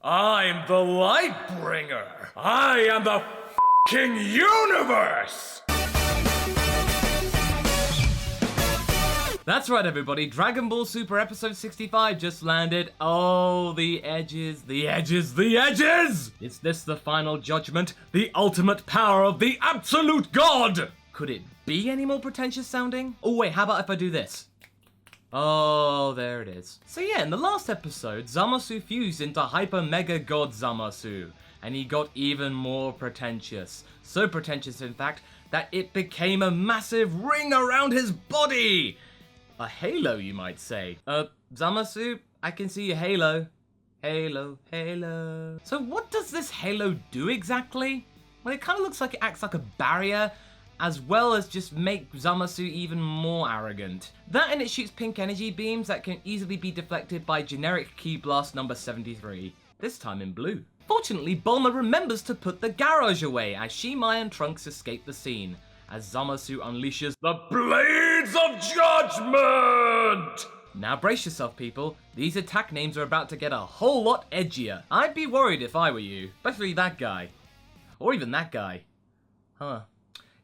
I'm the Lightbringer. I am the f***ing universe! That's right, everybody. Dragon Ball Super Episode 65 just landed. Oh, the edges, the edges, the edges! Is this the final judgment? The ultimate power of the absolute god? Could it be any more pretentious sounding? Oh, wait, how about if I do this? Oh, there it is. So yeah, in the last episode, Zamasu fused into Hyper Mega God Zamasu, and he got even more pretentious. So pretentious, in fact, that it became a massive ring around his body! A halo, you might say. Zamasu, I can see your halo. Halo, halo. So what does this halo do exactly? Well, it kind of looks like it acts like a barrier, as well as just make Zamasu even more arrogant. That, and it shoots pink energy beams that can easily be deflected by generic Ki Blast number 73, this time in blue. Fortunately, Bulma remembers to put the garage away as she, Mai, and Trunks escape the scene, as Zamasu unleashes the Blades of Judgment! Now brace yourself, people. These attack names are about to get a whole lot edgier. I'd be worried if I were you, especially that guy. Or even that guy. Huh.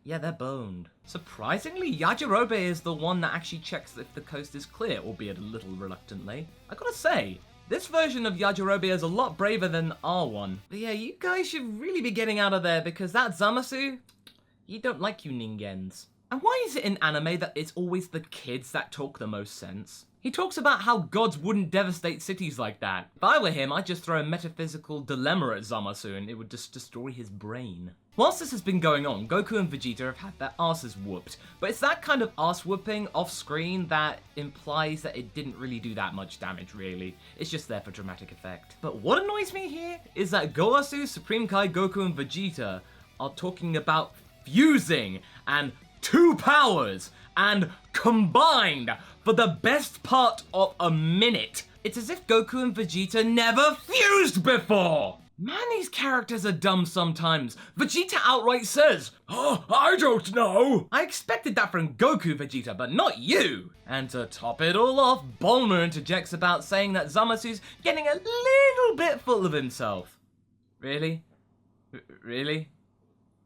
Yeah, they're boned. Surprisingly, Yajirobe is the one that actually checks if the coast is clear, albeit a little reluctantly. I gotta say, this version of Yajirobe is a lot braver than our one. But yeah, you guys should really be getting out of there because that Zamasu, he don't like you ningens. And why is it in anime that it's always the kids that talk the most sense? He talks about how gods wouldn't devastate cities like that. If I were him, I'd just throw a metaphysical dilemma at Zamasu and it would just destroy his brain. Whilst this has been going on, Goku and Vegeta have had their asses whooped, but it's that kind of ass whooping off screen that implies that it didn't really do that much damage, really. It's just there for dramatic effect. But what annoys me here is that Goasu, Supreme Kai, Goku, and Vegeta are talking about fusing and two powers and combined for the best part of a minute. It's as if Goku and Vegeta never fused before. Man, these characters are dumb sometimes. Vegeta outright says, "Oh, I don't know." I expected that from Goku, Vegeta, but not you. And to top it all off, Bulma interjects about saying that Zamasu's getting a little bit full of himself. Really? Really?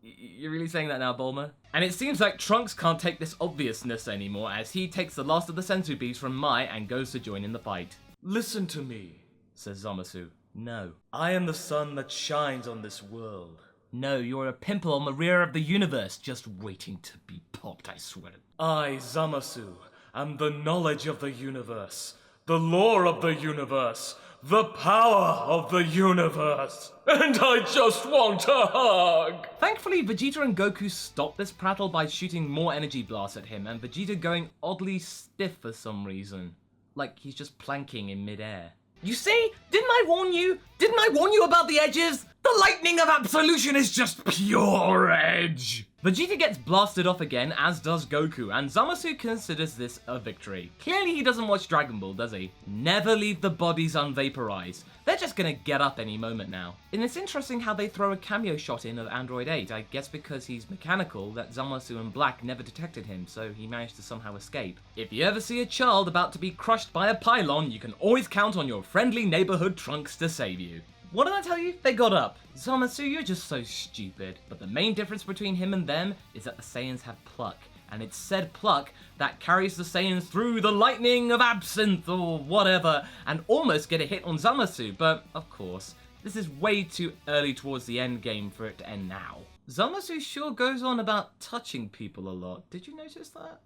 You're really saying that now, Bulma? And it seems like Trunks can't take this obviousness anymore as he takes the last of the senzu beads from Mai and goes to join in the fight. "Listen to me," says Zamasu. "No. I am the sun that shines on this world." "No, you're a pimple on the rear of the universe, just waiting to be popped, I swear." "I, Zamasu, am the knowledge of the universe, the lore of the universe, the power of the universe, and I just want a hug!" Thankfully, Vegeta and Goku stop this prattle by shooting more energy blasts at him, and Vegeta going oddly stiff for some reason. Like he's just planking in midair. You see? Didn't I warn you? Didn't I warn you about the edges? The lightning of absolution is just pure edge! Vegeta gets blasted off again, as does Goku, and Zamasu considers this a victory. Clearly he doesn't watch Dragon Ball, does he? Never leave the bodies unvaporized. They're just gonna get up any moment now. And it's interesting how they throw a cameo shot in of Android 8, I guess because he's mechanical, that Zamasu and Black never detected him, so he managed to somehow escape. If you ever see a child about to be crushed by a pylon, you can always count on your friendly neighborhood Trunks to save you. What did I tell you? They got up. Zamasu, you're just so stupid. But the main difference between him and them is that the Saiyans have pluck. And it's said pluck that carries the Saiyans through the lightning of absinthe or whatever and almost get a hit on Zamasu. But, of course, this is way too early towards the end game for it to end now. Zamasu sure goes on about touching people a lot. Did you notice that?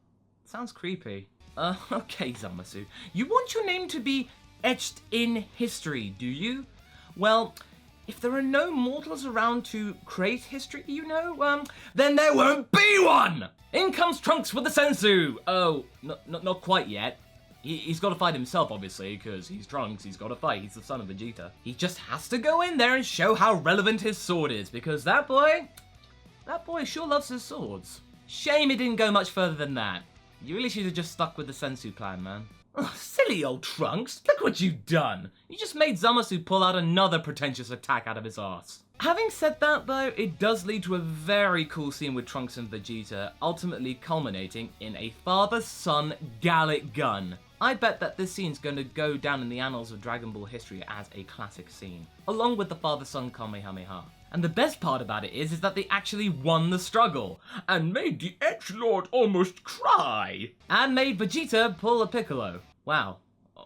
Sounds creepy. Okay, Zamasu. You want your name to be etched in history, do you? Well, if there are no mortals around to create history, you know, then there won't be one! In comes Trunks with the senzu! Oh, not quite yet. He's got to fight himself, obviously, because he's Trunks, he's got to fight, he's the son of Vegeta. He just has to go in there and show how relevant his sword is, because that boy sure loves his swords. Shame it didn't go much further than that. You really should have just stuck with the senzu plan, man. Oh, silly old Trunks, look what you've done! You just made Zamasu pull out another pretentious attack out of his arse. Having said that though, it does lead to a very cool scene with Trunks and Vegeta, ultimately culminating in a father-son Gallic gun. I bet that this scene's going to go down in the annals of Dragon Ball history as a classic scene, along with the father-son Kamehameha. And the best part about it is that they actually won the struggle, and made the edgelord almost cry, and made Vegeta pull a Piccolo. Wow.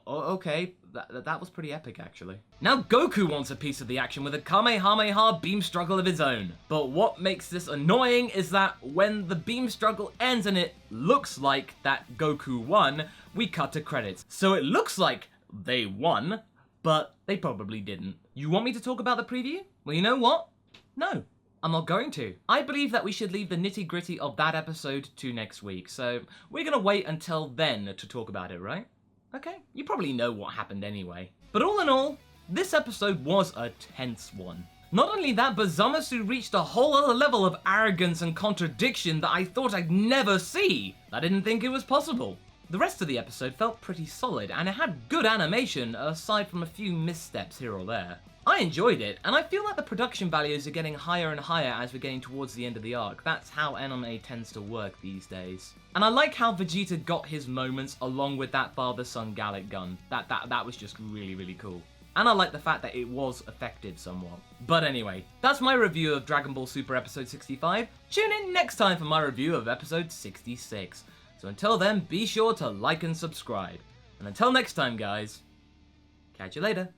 Okay, that was pretty epic actually. Now Goku wants a piece of the action with a Kamehameha beam struggle of his own. But what makes this annoying is that when the beam struggle ends and it looks like that Goku won, we cut to credits. So it looks like they won, but they probably didn't. You want me to talk about the preview? Well, you know what? No, I'm not going to. I believe that we should leave the nitty-gritty of that episode to next week, so we're gonna wait until then to talk about it, right? Okay, you probably know what happened anyway. But all in all, this episode was a tense one. Not only that, but Zamasu reached a whole other level of arrogance and contradiction that I thought I'd never see. I didn't think it was possible. The rest of the episode felt pretty solid, and it had good animation aside from a few missteps here or there. I enjoyed it, and I feel like the production values are getting higher and higher as we're getting towards the end of the arc. That's how anime tends to work these days. And I like how Vegeta got his moments along with that father-son Gallic gun. That was just really, really cool. And I like the fact that it was effective somewhat. But anyway, that's my review of Dragon Ball Super Episode 65. Tune in next time for my review of Episode 66. So until then, be sure to like and subscribe. And until next time, guys, catch you later.